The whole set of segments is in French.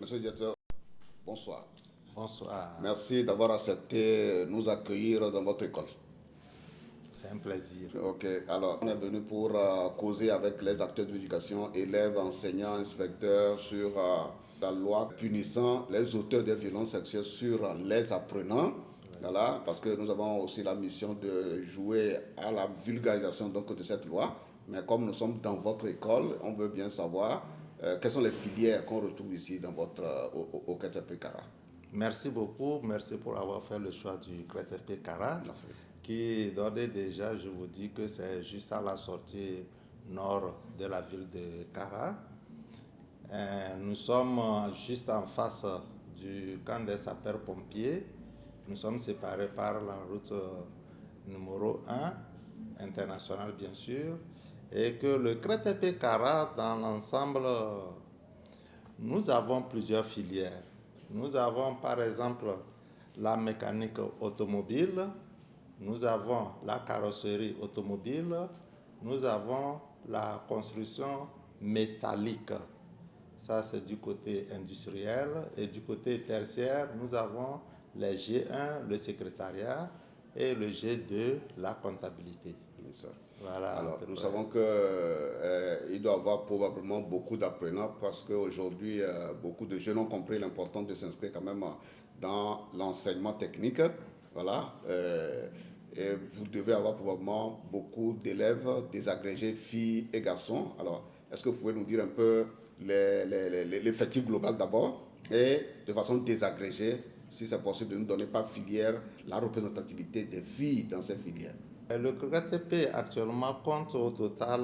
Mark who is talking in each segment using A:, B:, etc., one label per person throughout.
A: Monsieur le directeur, bonsoir.
B: Bonsoir.
A: Merci d'avoir accepté nous accueillir dans votre école.
B: C'est un plaisir.
A: Ok, alors on est venu pour causer avec les acteurs de l'éducation, élèves, enseignants, inspecteurs sur la loi punissant les auteurs des violences sexuelles sur les apprenants. Voilà, parce que nous avons aussi la mission de jouer à la vulgarisation donc, de cette loi. Mais comme nous sommes dans votre école, on veut bien savoir quelles sont les filières qu'on retrouve ici dans votre, au KTP Kara.
B: Merci beaucoup. Merci pour avoir fait le choix du KTP Kara.
A: Merci.
B: Qui, d'ores et déjà, je vous dis que c'est juste à la sortie nord de la ville de Kara. Nous sommes juste en face du camp des sapeurs-pompiers. Nous sommes séparés par la route numéro 1, internationale bien sûr, et que le KTP Kara, dans l'ensemble, nous avons plusieurs filières. Nous avons par exemple la mécanique automobile, nous avons la carrosserie automobile, nous avons la construction métallique. Ça, c'est du côté industriel. Et du côté tertiaire, nous avons les G1, le secrétariat, et le G2, la comptabilité.
A: Voilà, alors, nous savons qu'il doit y avoir probablement beaucoup d'apprenants parce qu'aujourd'hui, beaucoup de jeunes ont compris l'importance de s'inscrire quand même dans l'enseignement technique. Voilà. Et vous devez avoir probablement beaucoup d'élèves désagrégés, filles et garçons. Alors, est-ce que vous pouvez nous dire un peu l'effectif global d'abord et de façon désagrégée, si c'est possible, de nous donner par filière la représentativité des filles dans ces filières?
B: Le KTP actuellement compte au total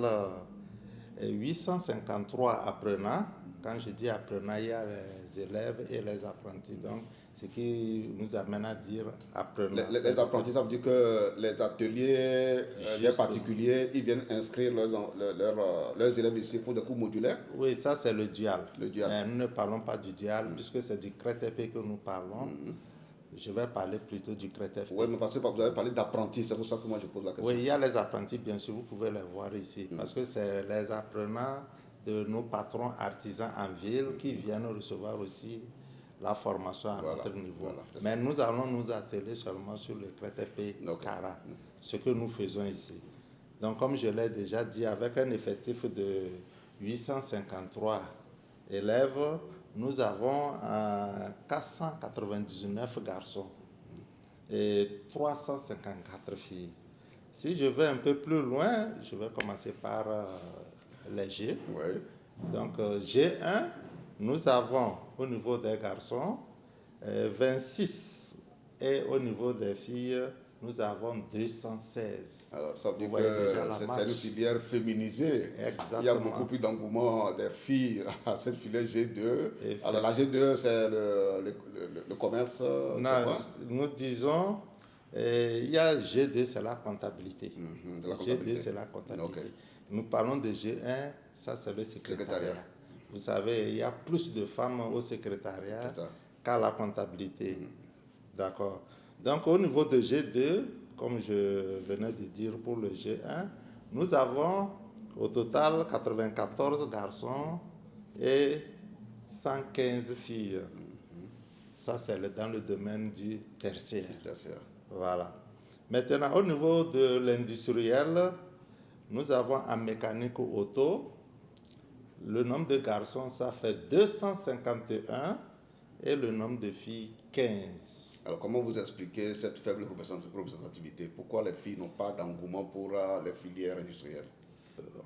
B: 853 apprenants. Quand je dis apprenants, il y a les élèves et les apprentis. Donc, ce qui nous amène à dire apprenants.
A: Les apprentis, ça veut dire que les ateliers, les particuliers, ils viennent inscrire leurs élèves ici pour des cours modulaires?
B: Oui, ça c'est le dual.
A: Le dual.
B: Nous ne parlons pas du dual puisque c'est du KTP que nous parlons. Je vais parler plutôt du KTP.
A: Oui, mais parce que vous avez parlé d'apprentis, c'est pour ça que moi je pose la question.
B: Oui, il y a les apprentis, bien sûr, vous pouvez les voir ici. Parce que c'est les apprenants de nos patrons artisans en ville qui viennent recevoir aussi la formation à notre niveau. Voilà, mais nous allons nous atteler seulement sur le KTP Kara, ce que nous faisons ici. Donc, comme je l'ai déjà dit, avec un effectif de 853 élèves, nous avons 499 garçons et 354 filles. Si je vais un peu plus loin, je vais commencer par les G.
A: Oui.
B: Donc, G1, nous avons au niveau des garçons 26 et au niveau des filles, nous avons 216.
A: Alors, ça veut dire que c'est une filière féminisée.
B: Exactement.
A: Il y a beaucoup plus d'engouement des filles à cette filière G2. Alors, la G2, c'est le commerce.
B: Non, nous disons, il y a G2, c'est la comptabilité. G2, c'est la comptabilité. Okay. Nous parlons de G1, ça c'est le secrétariat. Vous savez, il y a plus de femmes au secrétariat qu'à la comptabilité. D'accord. Donc, au niveau de G2, comme je venais de dire pour le G1, nous avons au total 94 garçons et 115 filles. Ça, c'est dans le domaine du tertiaire. Voilà. Maintenant, au niveau de l'industriel, nous avons en mécanique auto, le nombre de garçons, ça fait 251 et le nombre de filles, 15.
A: Alors, comment vous expliquez cette faible représentativité? Pourquoi les filles n'ont pas d'engouement pour les filières industrielles?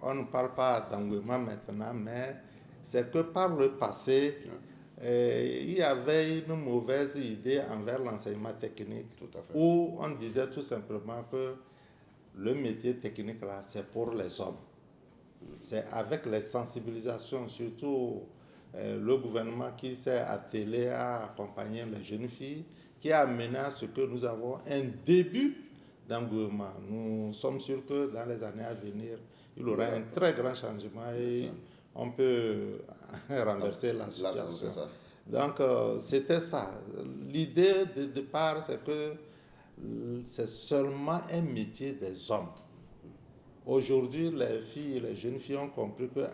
B: On ne parle pas d'engouement maintenant, mais c'est que par le passé, il y avait une mauvaise idée envers l'enseignement technique, où on disait tout simplement que le métier technique, là, c'est pour les hommes. C'est avec les sensibilisations, surtout le gouvernement qui s'est attelé à accompagner les jeunes filles, qui a amené à ce que nous avons un début d'engouement. Nous sommes sûrs que dans les années à venir, il y aura un très grand changement et on peut renverser la situation. Donc, c'était ça. L'idée de départ, c'est que c'est seulement un métier des hommes. Aujourd'hui, les filles, les jeunes filles ont compris que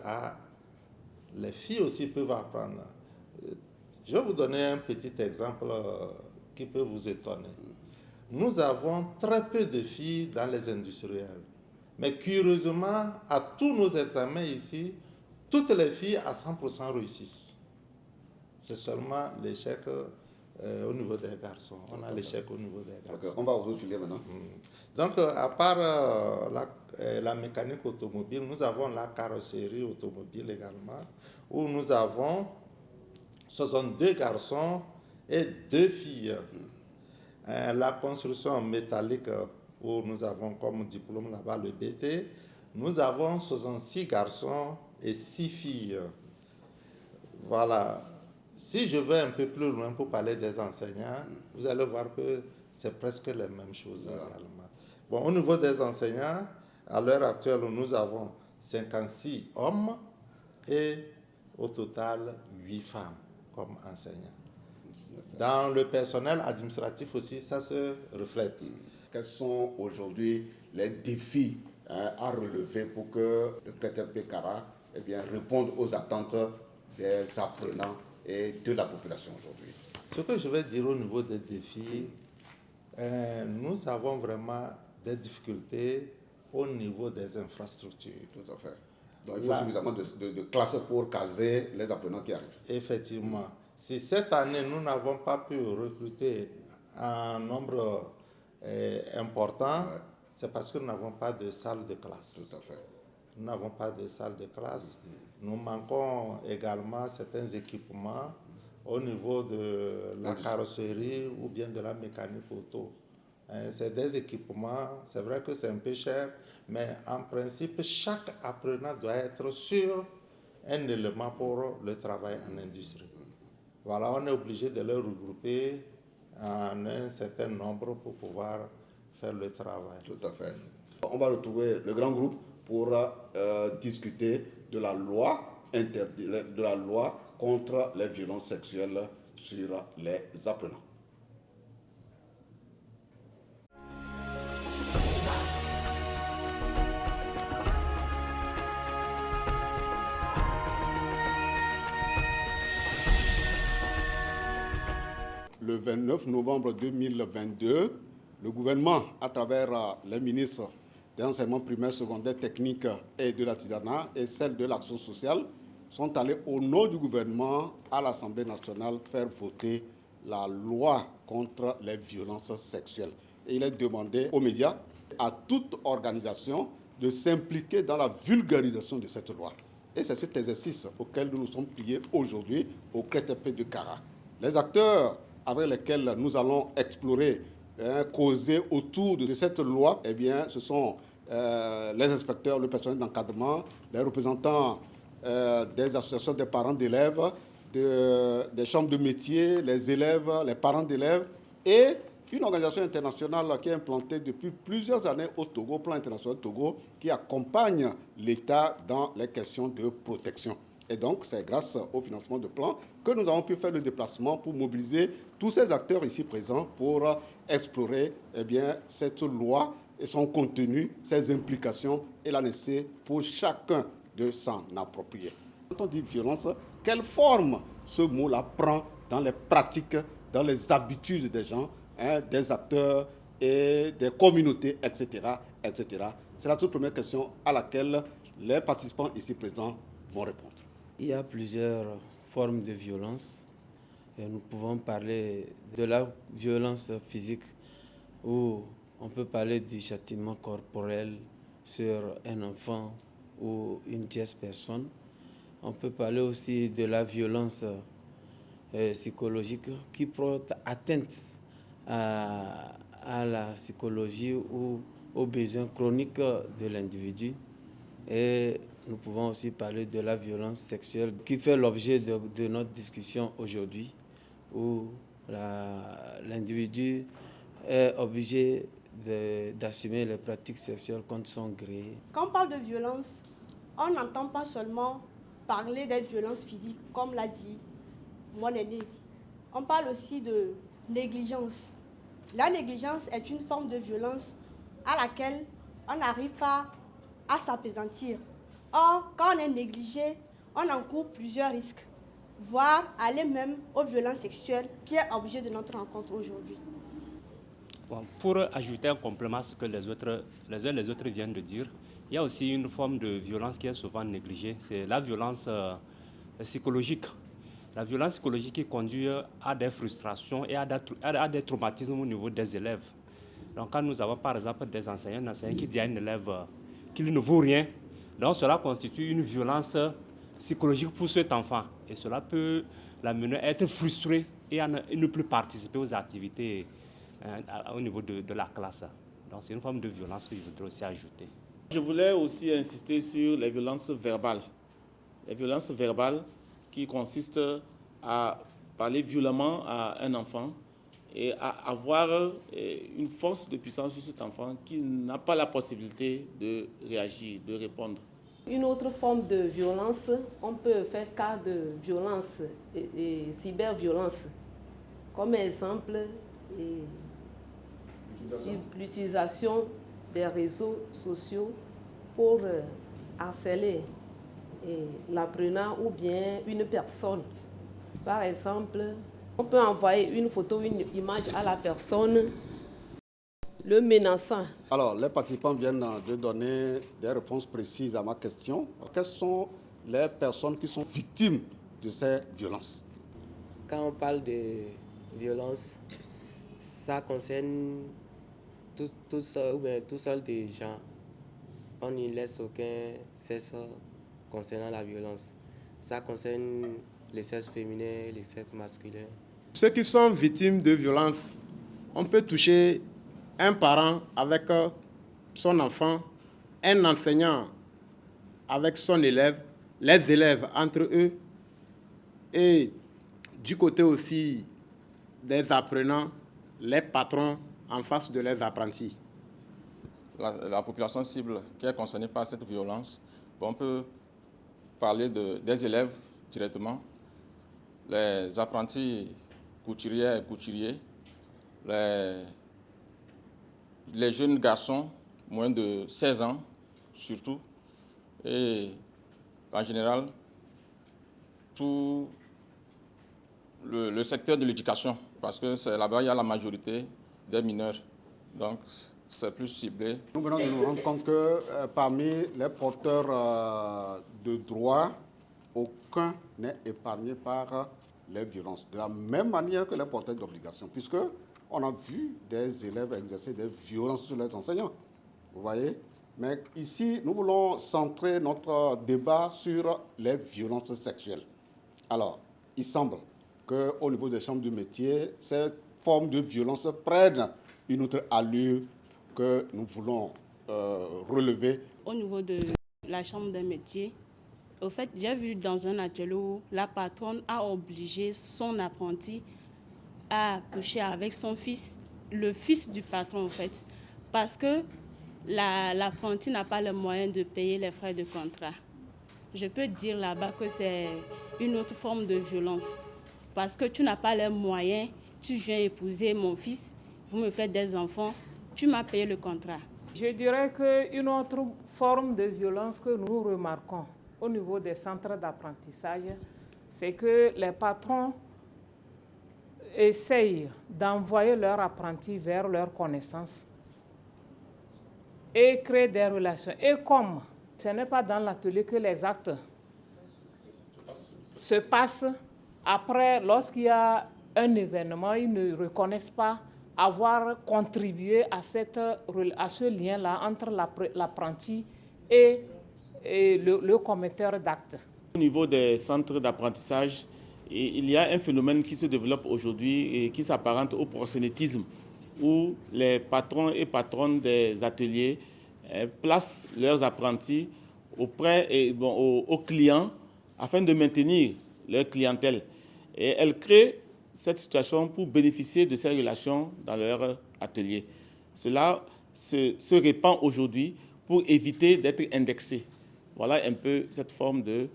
B: les filles aussi peuvent apprendre. Je vais vous donner un petit exemple qui peut vous étonner. Nous avons très peu de filles dans les industriels. Mais curieusement, à tous nos examens ici, toutes les filles à 100% réussissent. C'est seulement l'échec au niveau des garçons. On a l'échec au niveau des garçons.
A: Okay, on va aux autres filières maintenant.
B: Donc, à part la mécanique automobile, nous avons la carrosserie automobile également, où nous avons 62 garçons et 2 filles. La construction métallique, où nous avons comme diplôme là-bas le BT, nous avons 66 garçons et 6 filles. Voilà. Si je vais un peu plus loin pour parler des enseignants, vous allez voir que c'est presque les mêmes choses également. Bon, au niveau des enseignants, à l'heure actuelle, nous avons 56 hommes et au total 8 femmes comme enseignants. Dans le personnel administratif aussi, ça se reflète.
A: Quels sont aujourd'hui les défis à relever pour que le CRETEP Kara réponde aux attentes des apprenants et de la population aujourd'hui?
B: Ce que je vais dire au niveau des défis, nous avons vraiment des difficultés au niveau des infrastructures.
A: Tout à fait. Donc il faut suffisamment de classes pour caser les apprenants qui arrivent.
B: Effectivement. Si cette année nous n'avons pas pu recruter un nombre important, c'est parce que nous n'avons pas de salle de classe.
A: Tout à fait.
B: Nous n'avons pas de salle de classe. Nous manquons également certains équipements au niveau de la carrosserie ou bien de la mécanique auto. C'est des équipements, c'est vrai que c'est un peu cher, mais en principe, chaque apprenant doit être sur un élément pour le travail en industrie. Voilà, on est obligé de les regrouper en un certain nombre pour pouvoir faire le travail.
A: Tout à fait. On va retrouver le grand groupe pour discuter de la loi contre les violences sexuelles sur les apprenants. Le 29 novembre 2022, le gouvernement, à travers les ministres de l'enseignement primaire, secondaire, technique et de l'artisanat et celle de l'action sociale, sont allés au nom du gouvernement à l'Assemblée nationale faire voter la loi contre les violences sexuelles. Et il est demandé aux médias, à toute organisation, de s'impliquer dans la vulgarisation de cette loi. Et c'est cet exercice auquel nous nous sommes pliés aujourd'hui au CRETEP de Kara. Les acteurs avec lesquels nous allons explorer, causer autour de cette loi, ce sont les inspecteurs, le personnel d'encadrement, les représentants des associations des parents d'élèves, des chambres de métiers, les élèves, les parents d'élèves et une organisation internationale qui est implantée depuis plusieurs années au Togo, au plan international Togo, qui accompagne l'État dans les questions de protection. Et donc, c'est grâce au financement de plan que nous avons pu faire le déplacement pour mobiliser tous ces acteurs ici présents pour explorer cette loi et son contenu, ses implications et la nécessité pour chacun de s'en approprier. Quand on dit violence, quelle forme ce mot-là prend dans les pratiques, dans les habitudes des gens, des acteurs et des communautés, etc., etc. C'est la toute première question à laquelle les participants ici présents vont répondre.
C: Il y a plusieurs formes de violence. Et nous pouvons parler de la violence physique, où on peut parler du châtiment corporel sur un enfant ou une tierce personne. On peut parler aussi de la violence psychologique qui porte atteinte à la psychologie ou aux besoins chroniques de l'individu. Et nous pouvons aussi parler de la violence sexuelle qui fait l'objet de notre discussion aujourd'hui, où l'individu est obligé d'assumer les pratiques sexuelles contre son gré.
D: Quand on parle de violence, on n'entend pas seulement parler des violences physiques, comme l'a dit mon aîné. On parle aussi de négligence. La négligence est une forme de violence à laquelle on n'arrive pas à s'appesantir. Or, quand on est négligé, on encourt plusieurs risques. voire aller même aux violences sexuelles qui est objet de notre rencontre aujourd'hui.
E: Bon, pour ajouter un complément à ce que les uns et les autres viennent de dire, il y a aussi une forme de violence qui est souvent négligée, c'est la violence psychologique. La violence psychologique qui conduit à des frustrations et à des traumatismes au niveau des élèves. Donc quand nous avons par exemple des enseignants qui disent à un élève qu'il ne vaut rien, donc cela constitue une violence psychologique pour cet enfant. Et cela peut l'amener à être frustré et à ne plus participer aux activités au niveau de la classe. Donc c'est une forme de violence que je voudrais aussi ajouter.
F: Je voulais aussi insister sur les violences verbales. Les violences verbales qui consistent à parler violemment à un enfant et à avoir une force de puissance sur cet enfant qui n'a pas la possibilité de réagir, de répondre.
G: Une autre forme de violence, on peut faire cas de violence et cyberviolence. Comme exemple, l'utilisation des réseaux sociaux pour harceler l'apprenant ou bien une personne. Par exemple, on peut envoyer une photo, une image à la personne, le menaçant.
A: Alors, les participants viennent de donner des réponses précises à ma question. Quelles sont les personnes qui sont victimes de ces violences?
C: Quand on parle de violence, ça concerne tout seul des gens. On n'y laisse aucun cesse concernant la violence. Ça concerne les sexes féminins, les sexes masculins.
H: Ceux qui sont victimes de violence, on peut toucher un parent avec son enfant, un enseignant avec son élève, les élèves entre eux, et du côté aussi des apprenants, les patrons en face de leurs apprentis.
I: La population cible qui est concernée par cette violence, on peut parler des élèves directement, les apprentis couturières et couturiers, les jeunes garçons, moins de 16 ans surtout, et en général, tout le secteur de l'éducation, parce que c'est là-bas il y a la majorité des mineurs. Donc, c'est plus ciblé.
A: Nous venons de nous rendre compte que parmi les porteurs de droits, aucun n'est épargné par les violences. De la même manière que les porteurs d'obligations, puisque on a vu des élèves exercer des violences sur les enseignants. Vous voyez? Mais ici, nous voulons centrer notre débat sur les violences sexuelles. Alors, il semble qu'au niveau des chambres du métier, ces formes de violence prennent une autre allure que nous voulons relever.
J: Au niveau de la chambre des métiers, au fait, j'ai vu dans un atelier où la patronne a obligé son apprenti à coucher avec son fils, le fils du patron en fait, parce que l'apprenti n'a pas le moyen de payer les frais de contrat. Je peux dire là-bas que c'est une autre forme de violence, parce que tu n'as pas les moyens, tu viens épouser mon fils, vous me faites des enfants, tu m'as payé le contrat.
K: Je dirais qu'une autre forme de violence que nous remarquons au niveau des centres d'apprentissage, c'est que les patrons essayent d'envoyer leurs apprentis vers leurs connaissances et créer des relations. Et comme ce n'est pas dans l'atelier que les actes se passent, après, lorsqu'il y a un événement, ils ne reconnaissent pas avoir contribué à ce lien-là entre l'apprenti et le commetteur d'actes.
F: Au niveau des centres d'apprentissage, il y a un phénomène qui se développe aujourd'hui et qui s'apparente au proxénétisme, où les patrons et patronnes des ateliers placent leurs apprentis aux clients afin de maintenir leur clientèle. Et elles créent cette situation pour bénéficier de ces relations dans leur atelier. Cela se répand aujourd'hui pour éviter d'être indexé. Voilà un peu cette forme de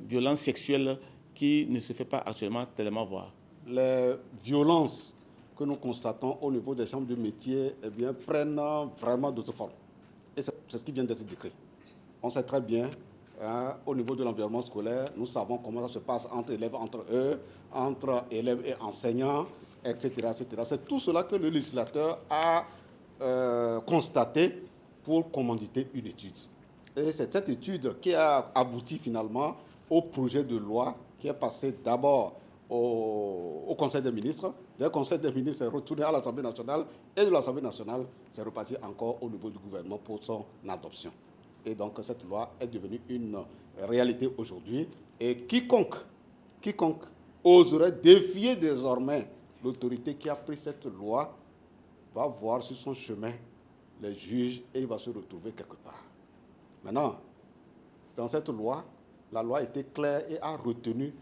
F: violence sexuelle qui ne se fait pas actuellement tellement voir.
A: Les violences que nous constatons au niveau des chambres de métier prennent vraiment d'autres formes. Et c'est ce qui vient d'être décrit. On sait très bien au niveau de l'environnement scolaire. Nous savons comment ça se passe entre élèves, entre eux, entre élèves et enseignants, etc. etc. C'est tout cela que le législateur a constaté pour commanditer une étude. Et c'est cette étude qui a abouti finalement au projet de loi qui est passé d'abord au Conseil des ministres. Le Conseil des ministres est retourné à l'Assemblée nationale et de l'Assemblée nationale, c'est reparti encore au niveau du gouvernement pour son adoption. Et donc cette loi est devenue une réalité aujourd'hui. Et quiconque oserait défier désormais l'autorité qui a pris cette loi va voir sur son chemin les juges et il va se retrouver quelque part. Maintenant, dans cette loi, la loi était claire et a retenu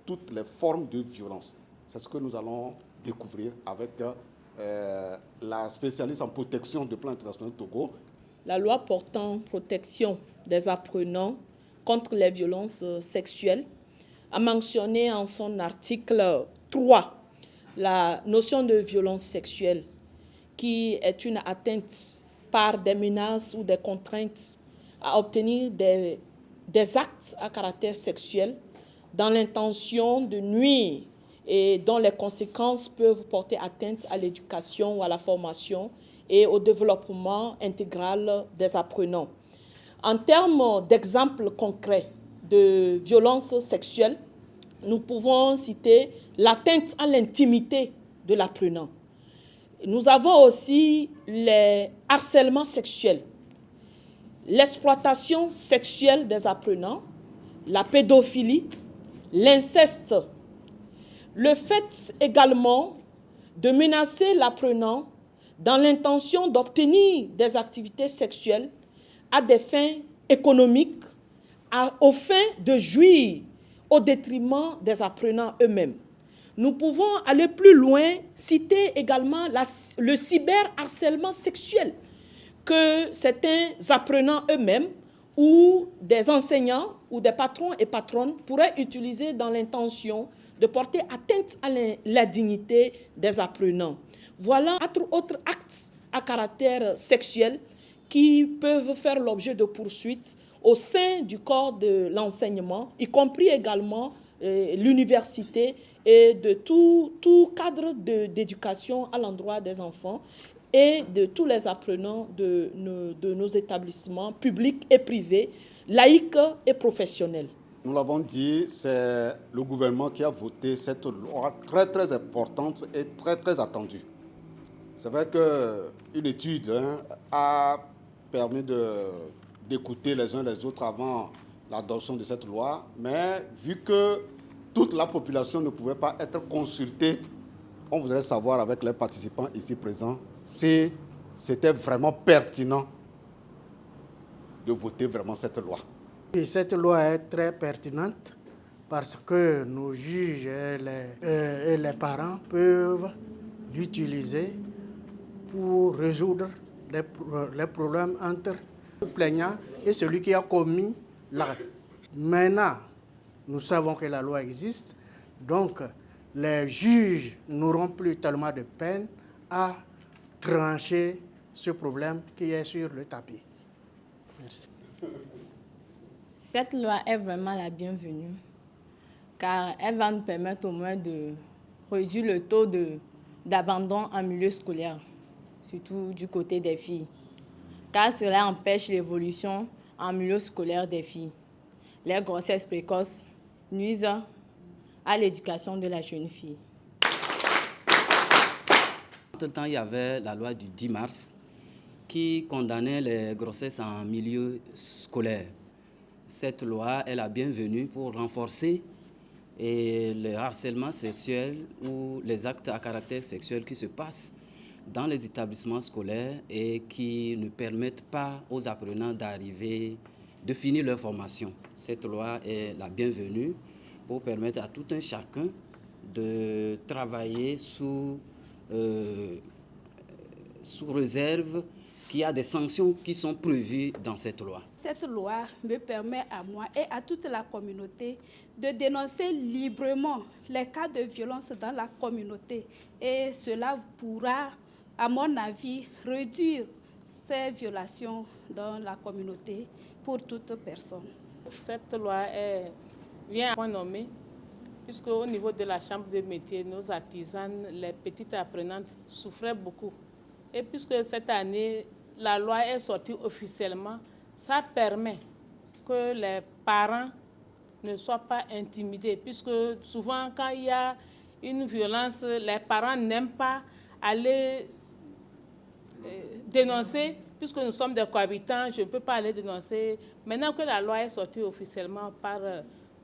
A: toutes les formes de violence. C'est ce que nous allons découvrir avec la spécialiste en protection de plan international Togo.
L: La loi portant protection des apprenants contre les violences sexuelles a mentionné en son article 3 la notion de violence sexuelle qui est une atteinte par des menaces ou des contraintes à obtenir des actes à caractère sexuel dans l'intention de nuire et dont les conséquences peuvent porter atteinte à l'éducation ou à la formation et au développement intégral des apprenants. En termes d'exemples concrets de violences sexuelles, nous pouvons citer l'atteinte à l'intimité de l'apprenant. Nous avons aussi les harcèlements sexuels, l'exploitation sexuelle des apprenants, la pédophilie, l'inceste, le fait également de menacer l'apprenant dans l'intention d'obtenir des activités sexuelles à des fins économiques, aux fins de jouir au détriment des apprenants eux-mêmes. Nous pouvons aller plus loin, citer également le cyberharcèlement sexuel que certains apprenants eux-mêmes ou des enseignants ou des patrons et patronnes pourraient utiliser dans l'intention de porter atteinte à la dignité des apprenants. Voilà autres actes à caractère sexuel qui peuvent faire l'objet de poursuites au sein du corps de l'enseignement, y compris également l'université et de tout cadre d'éducation à l'endroit des enfants et de tous les apprenants de nos établissements publics et privés, laïcs et professionnels.
A: Nous l'avons dit, c'est le gouvernement qui a voté cette loi très très importante et très très attendue. C'est vrai qu'une étude a permis d'écouter les uns les autres avant l'adoption de cette loi, mais vu que toute la population ne pouvait pas être consultée, on voudrait savoir avec les participants ici présents si c'était vraiment pertinent de voter vraiment cette loi.
M: Et cette loi est très pertinente parce que nos juges et les parents peuvent l'utiliser pour résoudre les problèmes entre le plaignant et celui qui a commis l'acte. Maintenant, nous savons que la loi existe, donc les juges n'auront plus tellement de peine à trancher ce problème qui est sur le tapis. Merci.
N: Cette loi est vraiment la bienvenue, car elle va nous permettre au moins de réduire le taux d'abandon en milieu scolaire, surtout du côté des filles, car cela empêche l'évolution en milieu scolaire des filles. Les grossesses précoces nuisent à l'éducation de la jeune fille.
O: Entre-temps, il y avait la loi du 10 mars qui condamnait les grossesses en milieu scolaire. Cette loi est la bienvenue pour renforcer le harcèlement sexuel ou les actes à caractère sexuel qui se passent dans les établissements scolaires et qui ne permettent pas aux apprenants de finir leur formation. Cette loi est la bienvenue pour permettre à tout un chacun de travailler sous réserve qu'il y a des sanctions qui sont prévues dans cette loi.
J: Cette loi me permet à moi et à toute la communauté de dénoncer librement les cas de violence dans la communauté. Et cela pourra, à mon avis, réduire ces violations dans la communauté pour toute personne.
K: Cette loi vient à point nommé, puisque au niveau de la chambre de métier, nos artisanes, les petites apprenantes souffraient beaucoup. Et puisque cette année, la loi est sortie officiellement, ça permet que les parents ne soient pas intimidés, puisque souvent quand il y a une violence, les parents n'aiment pas aller dénoncer, puisque nous sommes des cohabitants, je ne peux pas aller dénoncer. Maintenant que la loi est sortie officiellement par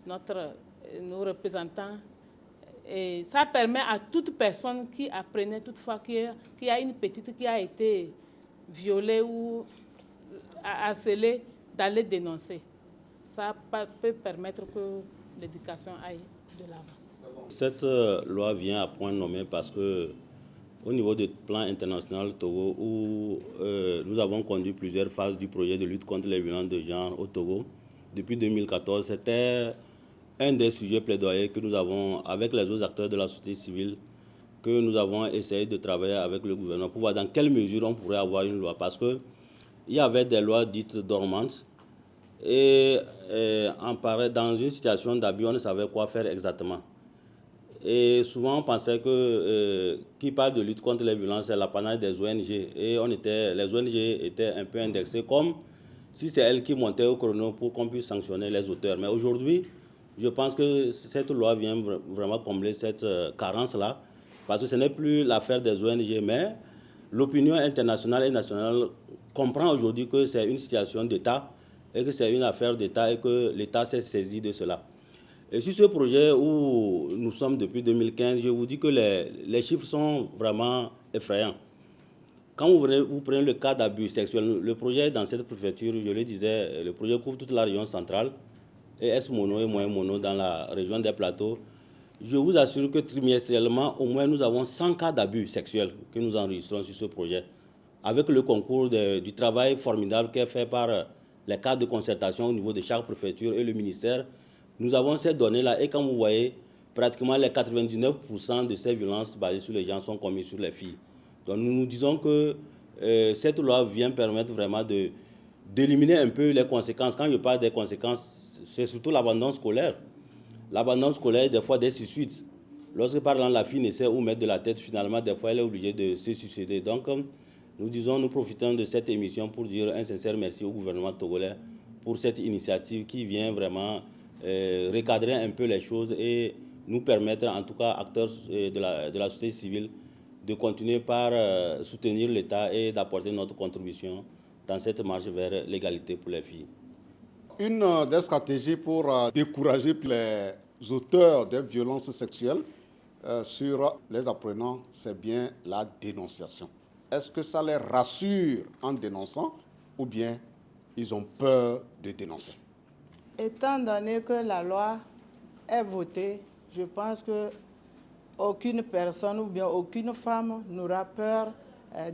K: nos représentants, et ça permet à toute personne qui apprenait toutefois qu'il y a une petite qui a été violée ou harcelée d'aller dénoncer. Ça peut permettre que l'éducation aille de l'avant.
P: Cette loi vient à point nommé parce que au niveau du plan international Togo, où nous avons conduit plusieurs phases du projet de lutte contre les violences de genre au Togo, depuis 2014, c'était un des sujets plaidoyers que nous avons, avec les autres acteurs de la société civile, que nous avons essayé de travailler avec le gouvernement pour voir dans quelle mesure on pourrait avoir une loi. Parce qu'il y avait des lois dites dormantes et dans une situation d'abus, on ne savait quoi faire exactement. Et souvent, on pensait que qui parle de lutte contre les violences, c'est l'apanage des ONG. Et les ONG étaient un peu indexées comme si c'est elles qui montaient au chrono pour qu'on puisse sanctionner les auteurs. Mais aujourd'hui, je pense que cette loi vient vraiment combler cette carence-là, parce que ce n'est plus l'affaire des ONG, mais l'opinion internationale et nationale comprend aujourd'hui que c'est une situation d'État et que c'est une affaire d'État et que l'État s'est saisi de cela. Et sur ce projet où nous sommes depuis 2015, je vous dis que les chiffres sont vraiment effrayants. Quand vous prenez le cas d'abus sexuels, le projet dans cette préfecture, je le disais, le projet couvre toute la région centrale, et Est-Mono et Moyen-Mono dans la région des plateaux. Je vous assure que trimestriellement, au moins, nous avons 100 cas d'abus sexuels que nous enregistrons sur ce projet, avec le concours du travail formidable qui est fait par les cadres de concertation au niveau de chaque préfecture et le ministère. Nous avons ces données-là et quand vous voyez, pratiquement les 99% de ces violences basées sur les gens sont commises sur les filles. Donc nous nous disons que cette loi vient permettre vraiment d'éliminer un peu les conséquences. Quand je parle des conséquences, c'est surtout l'abandon scolaire. L'abandon scolaire, des fois, des suicides. Lorsque, par exemple, la fille n'essaie où mettre de la tête, finalement, des fois, elle est obligée de se suicider. Donc, nous profitons de cette émission pour dire un sincère merci au gouvernement togolais pour cette initiative qui vient vraiment recadrer un peu les choses et nous permettre, en tout cas, acteurs de la société civile, de continuer par soutenir l'État et d'apporter notre contribution dans cette marche vers l'égalité pour les filles.
A: Une des stratégies pour décourager les auteurs de violences sexuelles sur les apprenants, c'est bien la dénonciation. Est-ce que ça les rassure en dénonçant ou bien ils ont peur de dénoncer?
M: Étant donné que la loi est votée, je pense qu'aucune personne ou bien aucune femme n'aura peur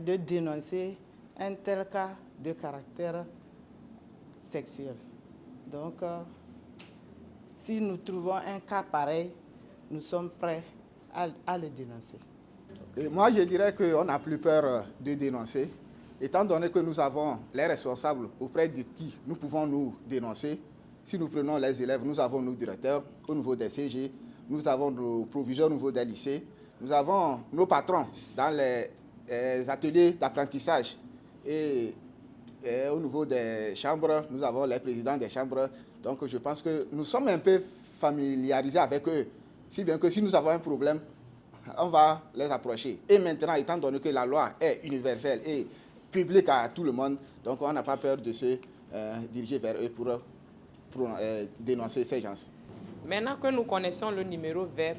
M: de dénoncer un tel cas de caractère sexuel. Donc, si nous trouvons un cas pareil, nous sommes prêts à le dénoncer.
Q: Et moi, je dirais qu'on n'a plus peur de dénoncer, étant donné que nous avons les responsables auprès de qui nous pouvons nous dénoncer. Si nous prenons les élèves, nous avons nos directeurs au niveau des CG, nous avons nos proviseurs au niveau des lycées, nous avons nos patrons dans les ateliers d'apprentissage et au niveau des chambres, nous avons les présidents des chambres. Donc je pense que nous sommes un peu familiarisés avec eux, si bien que si nous avons un problème, on va les approcher. Et maintenant, étant donné que la loi est universelle et publique à tout le monde, donc on n'a pas peur de se diriger vers eux pour dénoncer ces gens.
R: Maintenant que nous connaissons le numéro vert,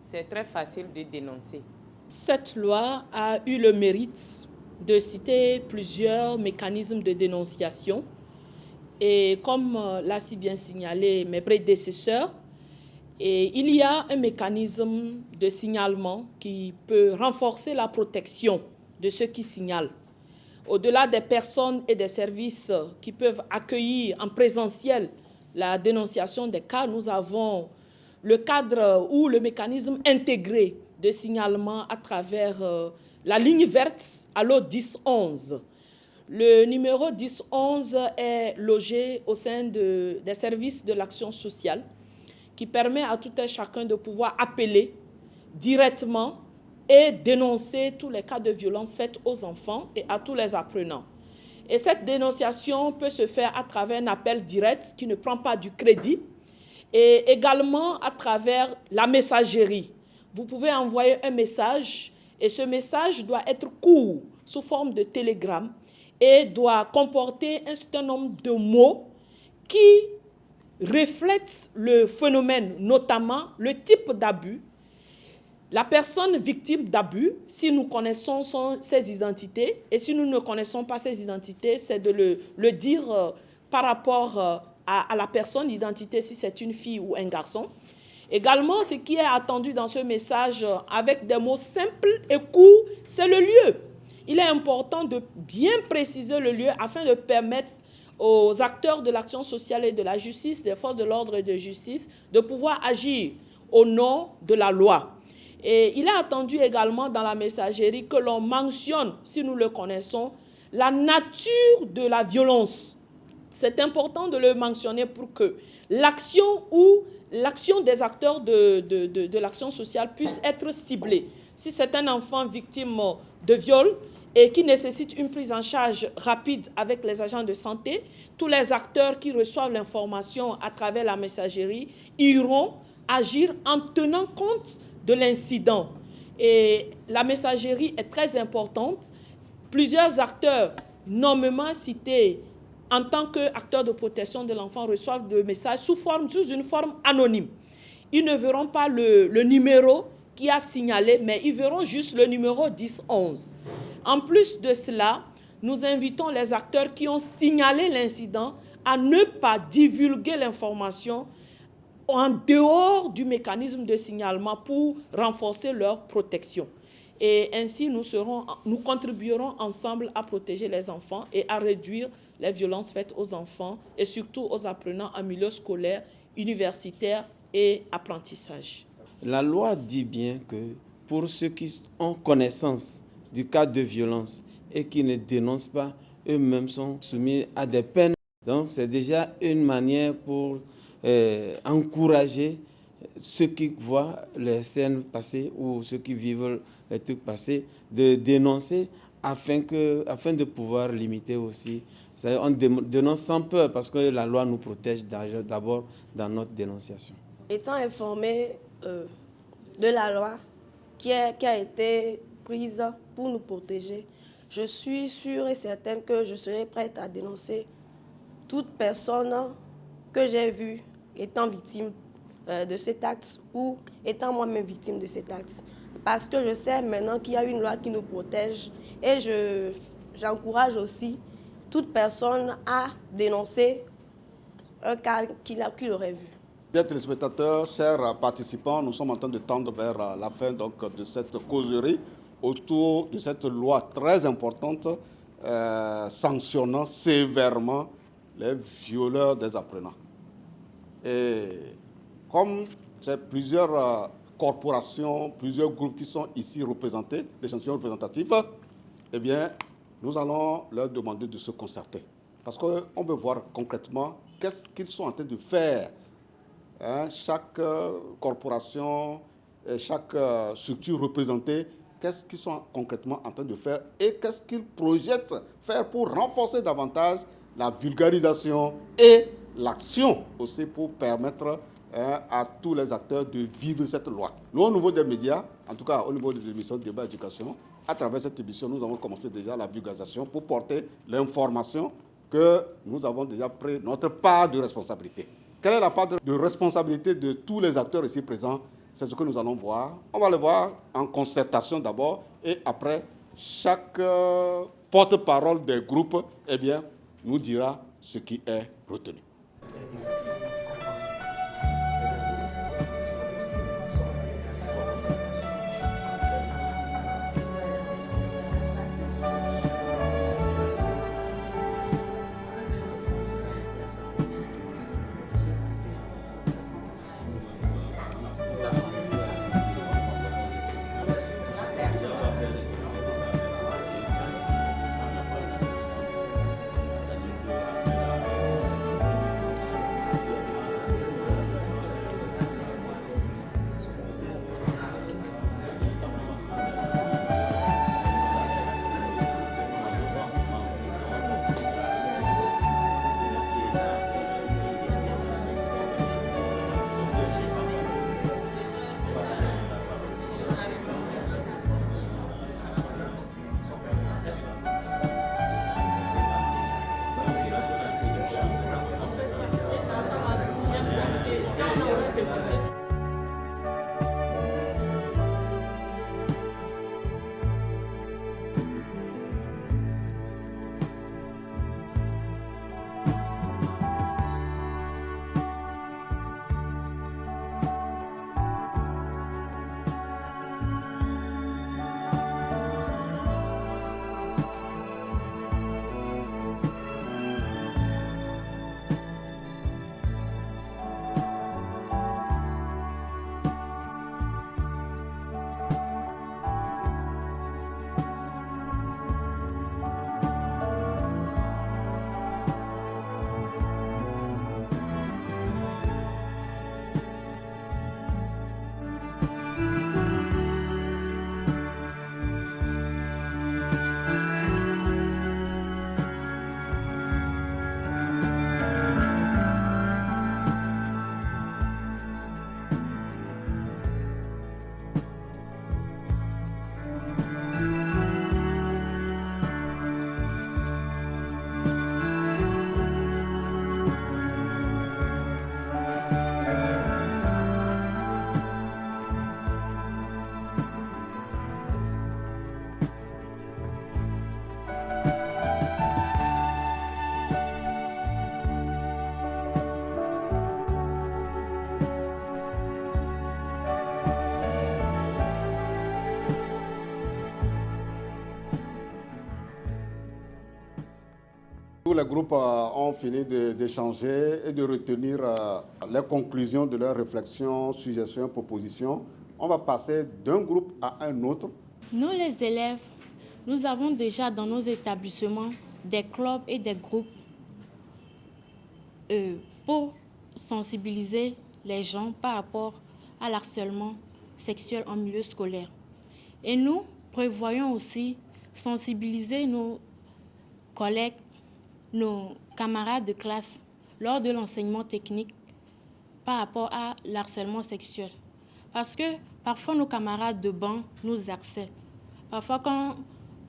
R: c'est très facile de dénoncer.
L: Cette loi a eu le mérite de citer plusieurs mécanismes de dénonciation. Et comme l'a si bien signalé mes prédécesseurs, il y a un mécanisme de signalement qui peut renforcer la protection de ceux qui signalent. Au-delà des personnes et des services qui peuvent accueillir en présentiel la dénonciation des cas, nous avons le cadre ou le mécanisme intégré de signalement à travers la ligne verte Allo 1011. Le numéro 1011 est logé au sein des services de l'action sociale qui permet à tout un chacun de pouvoir appeler directement et dénoncer tous les cas de violence faites aux enfants et à tous les apprenants. Et cette dénonciation peut se faire à travers un appel direct qui ne prend pas du crédit et également à travers la messagerie. Vous pouvez envoyer un message et ce message doit être court sous forme de télégramme et doit comporter un certain nombre de mots qui reflètent le phénomène, notamment le type d'abus, la personne victime d'abus, si nous connaissons ses identités, et si nous ne connaissons pas ses identités, c'est de le dire par rapport à la personne, l'identité, si c'est une fille ou un garçon. Également, ce qui est attendu dans ce message, avec des mots simples et courts, c'est le lieu. Il est important de bien préciser le lieu afin de permettre aux acteurs de l'action sociale et de la justice, des forces de l'ordre et de justice, de pouvoir agir au nom de la loi. Et il est attendu également dans la messagerie que l'on mentionne, si nous le connaissons, la nature de la violence. C'est important de le mentionner pour que l'action ou l'action des acteurs de l'action sociale puisse être ciblée. Si c'est un enfant victime de viol et qui nécessite une prise en charge rapide avec les agents de santé, tous les acteurs qui reçoivent l'information à travers la messagerie iront agir en tenant compte de l'incident. Et la messagerie est très importante. Plusieurs acteurs nommément cités en tant qu'acteurs de protection de l'enfant reçoivent des messages sous une forme anonyme. Ils ne verront pas le numéro qui a signalé, mais ils verront juste le numéro 1011. En plus de cela, nous invitons les acteurs qui ont signalé l'incident à ne pas divulguer l'information en dehors du mécanisme de signalement pour renforcer leur protection. Et ainsi, nous contribuerons ensemble à protéger les enfants et à réduire les violences faites aux enfants et surtout aux apprenants en milieu scolaire, universitaire et apprentissage.
C: La loi dit bien que pour ceux qui ont connaissance du cas de violence et qui ne dénoncent pas, eux-mêmes sont soumis à des peines. Donc c'est déjà une manière pour encourager ceux qui voient les scènes passer ou ceux qui vivent les trucs passés, de dénoncer afin de pouvoir limiter aussi. On dénonce sans peur parce que la loi nous protège d'abord dans notre dénonciation.
S: Étant informé de la loi qui a été prise pour nous protéger, je suis sûre et certaine que je serai prête à dénoncer toute personne que j'ai vue étant victime de cet acte ou étant moi-même victime de cet acte. Parce que je sais maintenant qu'il y a une loi qui nous protège et j'encourage aussi toute personne à dénoncer un cas qu'il aurait vu.
A: Chers téléspectateurs, chers participants, nous sommes en train de tendre vers la fin de cette causerie autour de cette loi très importante sanctionnant sévèrement les violeurs des apprenants. Et comme c'est plusieurs corporations, plusieurs groupes qui sont ici représentés, l'échantillon représentatif, eh bien, nous allons leur demander de se concerter. Parce qu'on veut voir concrètement qu'est-ce qu'ils sont en train de faire. Chaque corporation, chaque structure représentée, qu'est-ce qu'ils sont concrètement en train de faire et qu'est-ce qu'ils projettent faire pour renforcer davantage la vulgarisation et l'action aussi pour permettre à tous les acteurs de vivre cette loi. Nous, au niveau des médias, en tout cas au niveau de l'émission Débat Éducation, à travers cette émission, nous avons commencé déjà la vulgarisation pour porter l'information que nous avons déjà pris notre part de responsabilité. Quelle est la part de responsabilité de tous les acteurs ici présents? C'est ce que nous allons voir. On va le voir en concertation d'abord et après, chaque porte-parole des groupes nous dira ce qui est retenu. les groupes ont fini d'échanger et de retenir les conclusions de leurs réflexions, suggestions, propositions, on va passer d'un groupe à un autre.
J: Nous, les élèves, nous avons déjà dans nos établissements des clubs et des groupes pour sensibiliser les gens par rapport à l'harcèlement sexuel en milieu scolaire. Et nous prévoyons aussi sensibiliser nos collègues, nos camarades de classe lors de l'enseignement technique par rapport à l'harcèlement sexuel. Parce que parfois nos camarades de banc nous harcèlent. Parfois quand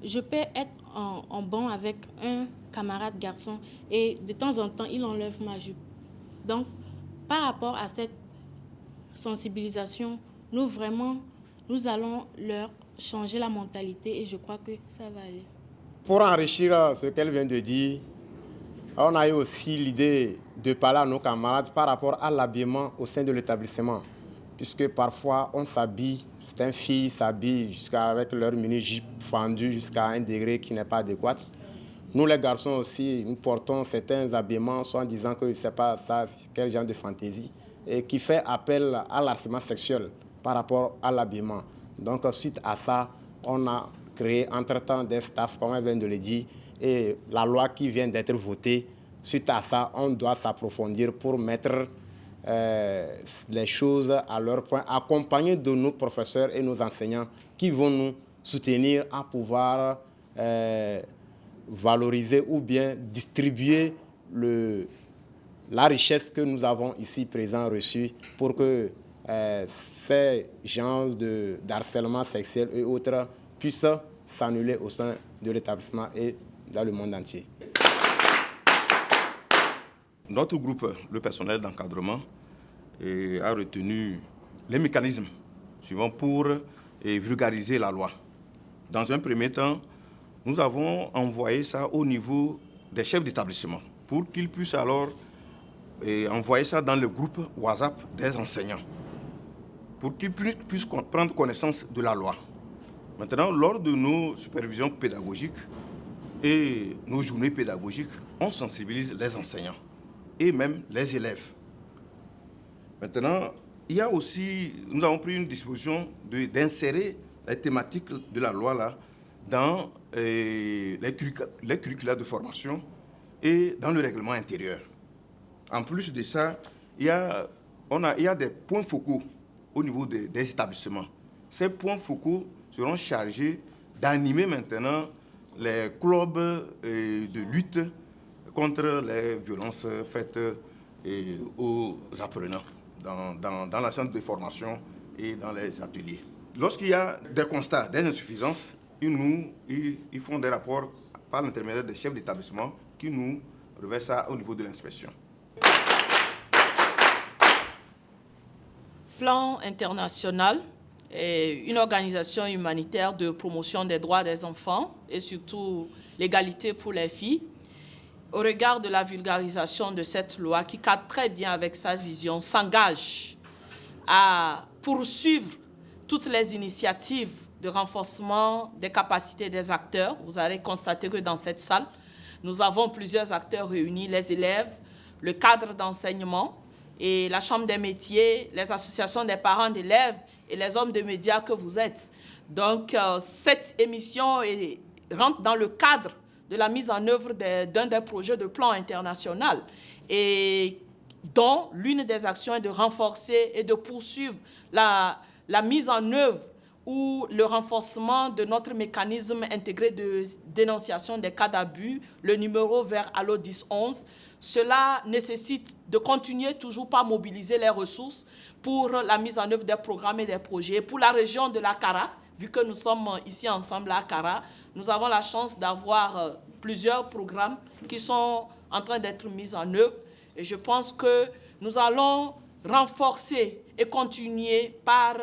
J: je peux être en banc avec un camarade garçon et de temps en temps il enlève ma jupe. Donc par rapport à cette sensibilisation, nous allons leur changer la mentalité et je crois que ça va aller.
H: Pour enrichir ce qu'elle vient de dire, on a eu aussi l'idée de parler à nos camarades par rapport à l'habillement au sein de l'établissement. Puisque parfois on s'habille, certaines filles s'habillent avec leur mini-jupe fendue jusqu'à un degré qui n'est pas adéquat. Nous les garçons aussi, nous portons certains habillements soit en disant que ce n'est pas ça, quel genre de fantaisie, et qui fait appel à l'harcèlement sexuel par rapport à l'habillement. Donc suite à ça, on a créé entre-temps des staffs, comme elle vient de le dire, et la loi qui vient d'être votée, suite à ça, on doit s'approfondir pour mettre les choses à leur point, accompagné de nos professeurs et nos enseignants qui vont nous soutenir à pouvoir valoriser ou bien distribuer la richesse que nous avons ici présent reçue pour que ces genres d'harcèlement sexuel et autres puissent s'annuler au sein de l'établissement et dans le monde entier.
T: Notre groupe, le personnel d'encadrement, a retenu les mécanismes suivants pour vulgariser la loi. Dans un premier temps, nous avons envoyé ça au niveau des chefs d'établissement pour qu'ils puissent alors envoyer ça dans le groupe WhatsApp des enseignants pour qu'ils puissent prendre connaissance de la loi. Maintenant, lors de nos supervisions pédagogiques et nos journées pédagogiques, on sensibilise les enseignants et même les élèves. Maintenant, il y a aussi, nous avons pris une disposition d'insérer les thématiques de la loi là, dans les curricula de formation et dans le règlement intérieur. En plus de ça, il y a des points focaux au niveau des établissements. Ces points focaux seront chargés d'animer maintenant les clubs de lutte contre les violences faites aux apprenants dans la centre de formation et dans les ateliers. Lorsqu'il y a des constats, des insuffisances, ils font des rapports par l'intermédiaire des chefs d'établissement qui nous reversent ça au niveau de l'inspection.
L: Plan international est une organisation humanitaire de promotion des droits des enfants et surtout l'égalité pour les filles. Au regard de la vulgarisation de cette loi qui cadre très bien avec sa vision, s'engage à poursuivre toutes les initiatives de renforcement des capacités des acteurs. Vous allez constater que dans cette salle, nous avons plusieurs acteurs réunis, les élèves, le cadre d'enseignement et la Chambre des métiers, les associations des parents d'élèves et les hommes de médias que vous êtes. Donc, cette émission rentre dans le cadre de la mise en œuvre d'un des projets de plan international et dont l'une des actions est de renforcer et de poursuivre la mise en œuvre ou le renforcement de notre mécanisme intégré de dénonciation des cas d'abus, le numéro vert Allo 1011. Cela nécessite de continuer toujours par mobiliser les ressources pour la mise en œuvre des programmes et des projets. Pour la région de la Kara, vu que nous sommes ici ensemble à Kara, nous avons la chance d'avoir plusieurs programmes qui sont en train d'être mis en œuvre. Et je pense que nous allons renforcer et continuer par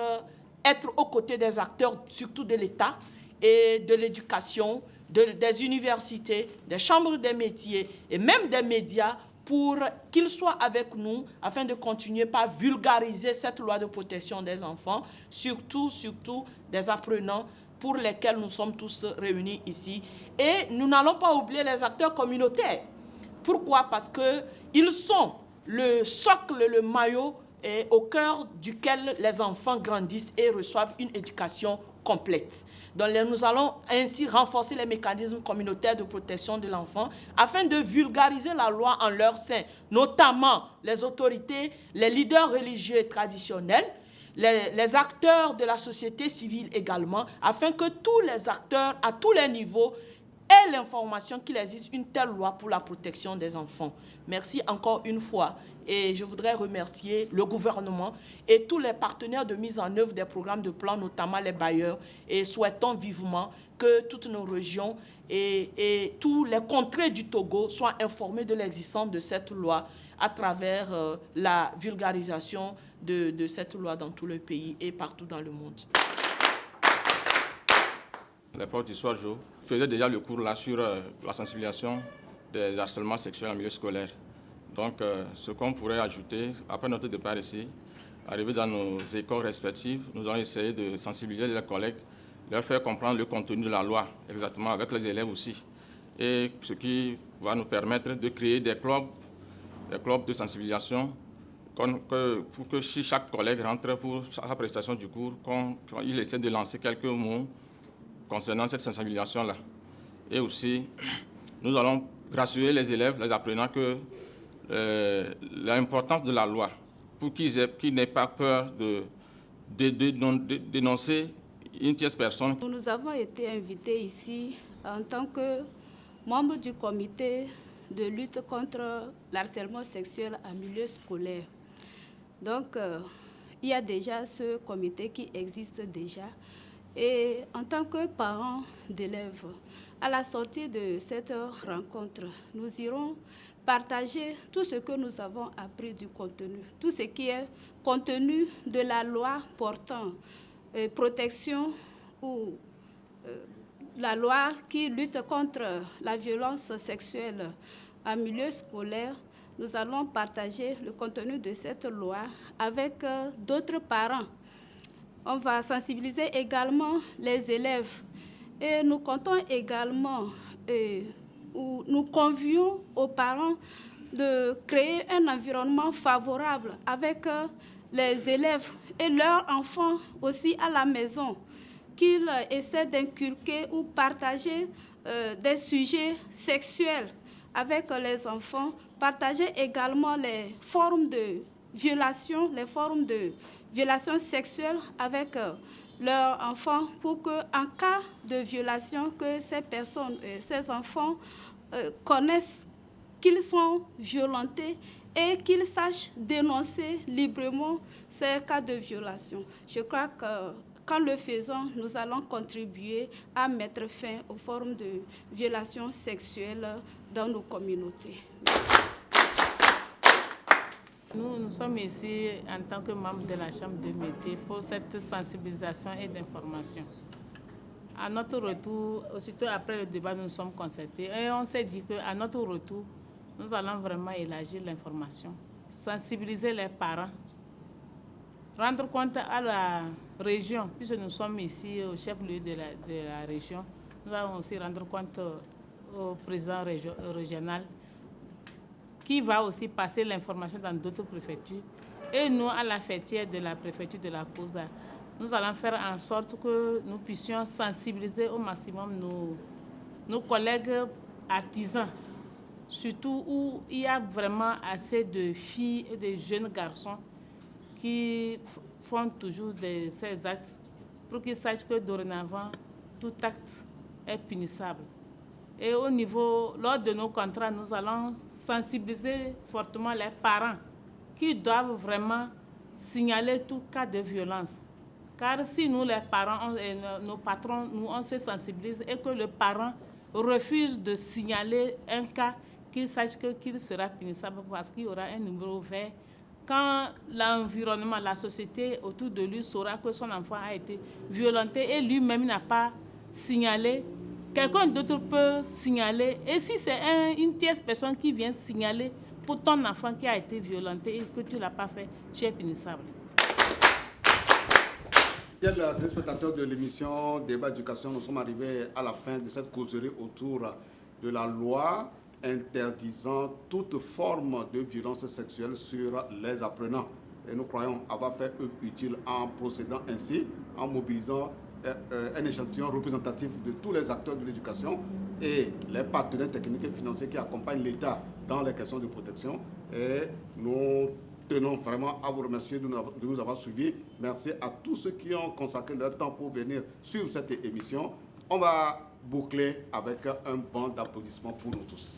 L: être aux côtés des acteurs, surtout de l'État et de l'éducation, des universités, des chambres des métiers et même des médias pour qu'ils soient avec nous afin de continuer par vulgariser cette loi de protection des enfants, surtout des apprenants pour lesquels nous sommes tous réunis ici. Et nous n'allons pas oublier les acteurs communautaires. Pourquoi? Parce qu'ils sont le socle, le maillot au cœur duquel les enfants grandissent et reçoivent une éducation complète. Donc, nous allons ainsi renforcer les mécanismes communautaires de protection de l'enfant afin de vulgariser la loi en leur sein, notamment les autorités, les leaders religieux et traditionnels, les acteurs de la société civile également, afin que tous les acteurs à tous les niveaux aient l'information qu'il existe une telle loi pour la protection des enfants. Merci encore une fois. Et je voudrais remercier le gouvernement et tous les partenaires de mise en œuvre des programmes de plan, notamment les bailleurs, et souhaitons vivement que toutes nos régions et tous les contrées du Togo soient informés de l'existence de cette loi à travers la vulgarisation de cette loi dans tout le pays et partout dans le monde.
I: Les profs d'histoire géo faisaient déjà le cours là sur la sensibilisation des harcèlements sexuels en milieu scolaire. Donc, ce qu'on pourrait ajouter, après notre départ ici, arriver dans nos écoles respectives, nous allons essayer de sensibiliser les collègues, leur faire comprendre le contenu de la loi, exactement avec les élèves aussi. Et ce qui va nous permettre de créer des clubs de sensibilisation pour que si chaque collègue rentre pour sa prestation du cours, qu'il essaie de lancer quelques mots concernant cette sensibilisation-là. Et aussi, nous allons rassurer les élèves, les apprenants que l'importance de la loi pour qu'ils n'aient pas peur de dénoncer une tierce personne.
J: Nous avons été invités ici en tant que membres du comité de lutte contre l'harcèlement sexuel en milieu scolaire. Donc, il y a déjà ce comité qui existe déjà. Et en tant que parents d'élèves, à la sortie de cette rencontre, nous irons partager tout ce que nous avons appris du contenu, tout ce qui est contenu de la loi portant protection ou la loi qui lutte contre la violence sexuelle en milieu scolaire. Nous allons partager le contenu de cette loi avec d'autres parents. On va sensibiliser également les élèves et nous comptons également où nous convions aux parents de créer un environnement favorable avec les élèves et leurs enfants aussi à la maison, qu'ils essaient d'inculquer ou partager des sujets sexuels avec les enfants, partager également les formes de violation, sexuelle avec leurs enfants pour qu'en cas de violation, que ces enfants connaissent qu'ils sont violentés et qu'ils sachent dénoncer librement ces cas de violation. Je crois que qu'en le faisant, nous allons contribuer à mettre fin aux formes de violation sexuelle dans nos communautés.
K: Nous sommes ici en tant que membres de la Chambre de métiers pour cette sensibilisation et d'information. À notre retour, aussitôt après le débat, nous nous sommes concertés et on s'est dit qu'à notre retour, nous allons vraiment élargir l'information, sensibiliser les parents, rendre compte à la région, puisque nous sommes ici au chef-lieu de la région, nous allons aussi rendre compte au président régional qui va aussi passer l'information dans d'autres préfectures. Et nous, à la fêtière de la préfecture de la Kosa, nous allons faire en sorte que nous puissions sensibiliser au maximum nos collègues artisans, surtout où il y a vraiment assez de filles et de jeunes garçons qui font toujours ces actes pour qu'ils sachent que dorénavant, tout acte est punissable. Et au niveau, lors de nos contrats, nous allons sensibiliser fortement les parents qui doivent vraiment signaler tout cas de violence. Car si nous, les parents, nos patrons, on se sensibilise et que le parent refuse de signaler un cas, qu'il sache qu'il sera punissable parce qu'il y aura un numéro vert. Quand l'environnement, la société autour de lui saura que son enfant a été violenté et lui-même n'a pas signalé, quelqu'un d'autre peut signaler. Et si c'est une tierce personne qui vient signaler pour ton enfant qui a été violenté et que tu ne l'as pas fait, tu es punissable.
A: Chers téléspectateurs de l'émission Débat Éducation, nous sommes arrivés à la fin de cette causerie autour de la loi interdisant toute forme de violence sexuelle sur les apprenants. Et nous croyons avoir fait œuvre utile en procédant ainsi, en mobilisant un échantillon représentatif de tous les acteurs de l'éducation et les partenaires techniques et financiers qui accompagnent l'État dans les questions de protection. Et nous tenons vraiment à vous remercier de nous avoir suivis. Merci à tous ceux qui ont consacré leur temps pour venir suivre cette émission. On va boucler avec un banc d'applaudissements pour nous tous.